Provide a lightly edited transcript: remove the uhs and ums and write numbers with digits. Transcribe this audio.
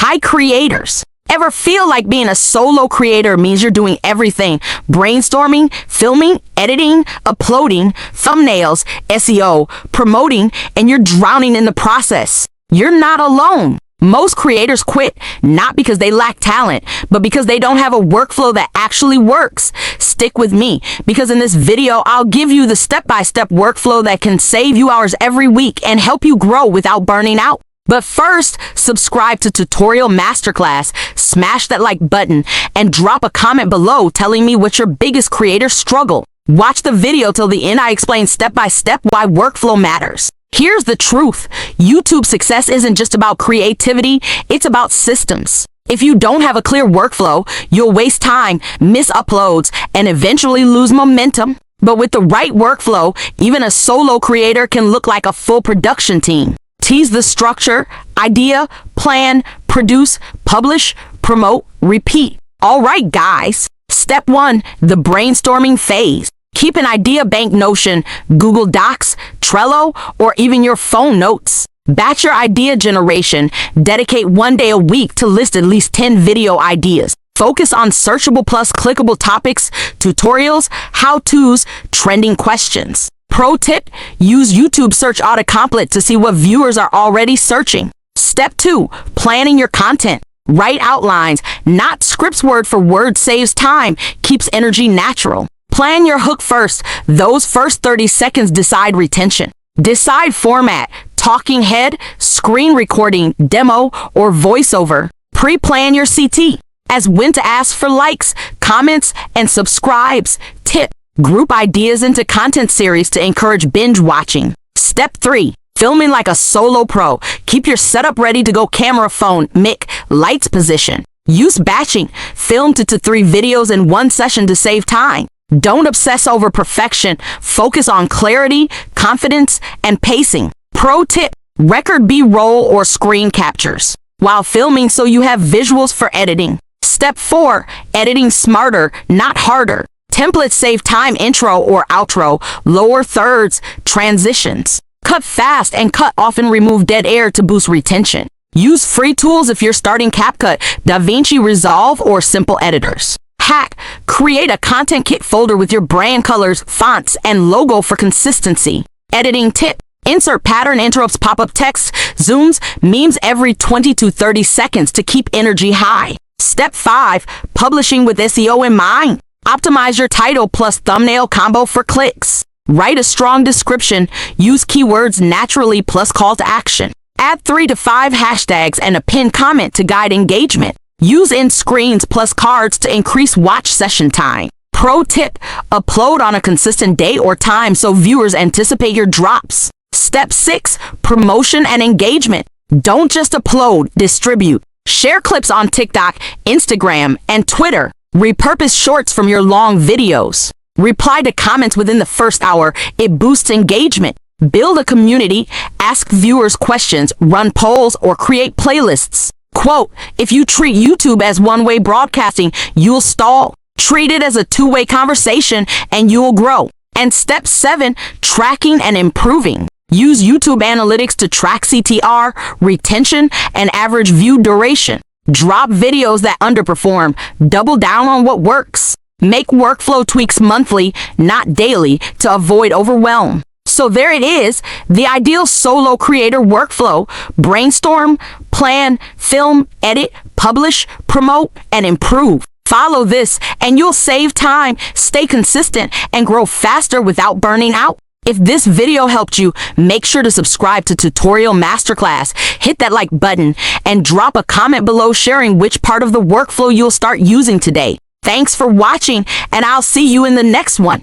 Hi creators. Ever feel like being a solo creator means you're doing everything? Brainstorming, filming, editing, uploading, thumbnails, SEO, promoting, and you're drowning in the process. You're not alone. Most creators quit, not because they lack talent, but because they don't have a workflow that actually works. Stick with me, because in this video, I'll give you the step-by-step workflow that can save you hours every week and help you grow without burning out. But first, subscribe to Tutorial Masterclass, smash that like button, and drop a comment below telling me what's your biggest creator struggle. Watch the video till the end. I explain step-by-step why workflow matters. Here's the truth. YouTube success isn't just about creativity, it's about systems. If you don't have a clear workflow, you'll waste time, miss uploads, and eventually lose momentum. But with the right workflow, even a solo creator can look like a full production team. Tease the structure, idea, plan, produce, publish, promote, repeat. All right, guys. Step 1, the brainstorming phase. Keep an idea bank, Notion, Google Docs, Trello, or even your phone notes. Batch your idea generation. Dedicate 1 day a week to list at least 10 video ideas. Focus on searchable plus clickable topics, tutorials, how-tos, trending questions. Pro tip, use YouTube search autocomplete to see what viewers are already searching. Step 2, planning your content. Write outlines, not scripts. Word for word saves time, keeps energy natural. Plan your hook first. Those first 30 seconds decide retention. Decide format, talking head, screen recording, demo, or voiceover. Pre-plan your CT as when to ask for likes, comments, and subscribes. Tip, group ideas into content series to encourage binge watching. Step 3, filming like a solo pro. Keep your setup ready to go. Camera, phone, mic, lights position. Use batching. Film 2 to 3 videos in one session to save time. Don't obsess over perfection. Focus on clarity, confidence, and pacing. Pro tip, record B-roll or screen captures while filming so you have visuals for editing. Step 4, editing smarter, not harder. Templates save time. Intro or outro, lower thirds, transitions. Cut fast and cut often. Remove dead air to boost retention. Use free tools if you're starting: CapCut, DaVinci Resolve, or simple editors. Hack, create a content kit folder with your brand colors, fonts, and logo for consistency. Editing tip, insert pattern interrupts, pop-up text, zooms, memes every 20 to 30 seconds to keep energy high. Step 5, publishing with SEO in mind. Optimize your title plus thumbnail combo for clicks. Write a strong description. Use keywords naturally plus call to action. Add 3 to 5 hashtags and a pinned comment to guide engagement. Use end screens plus cards to increase watch session time. Pro tip, upload on a consistent day or time so viewers anticipate your drops. Step 6, promotion and engagement. Don't just upload, distribute. Share clips on TikTok, Instagram, and Twitter. Repurpose shorts from your long videos. Reply to comments within the first hour. It boosts engagement. Build a community. Ask viewers questions, run polls, or create playlists. Quote, if you treat YouTube as one-way broadcasting, you'll stall. Treat it as a two-way conversation and you'll grow. And step 7, tracking and improving. Use YouTube analytics to track CTR, retention, and average view duration. Drop videos that underperform. Double down on what works. Make workflow tweaks monthly, not daily, to avoid overwhelm. So there it is, the ideal solo creator workflow. Brainstorm, plan, film, edit, publish, promote, and improve. Follow this and you'll save time, stay consistent, and grow faster without burning out. If this video helped you, make sure to subscribe to Tutorial Masterclass, hit that like button, and drop a comment below sharing which part of the workflow you'll start using today. Thanks for watching, and I'll see you in the next one.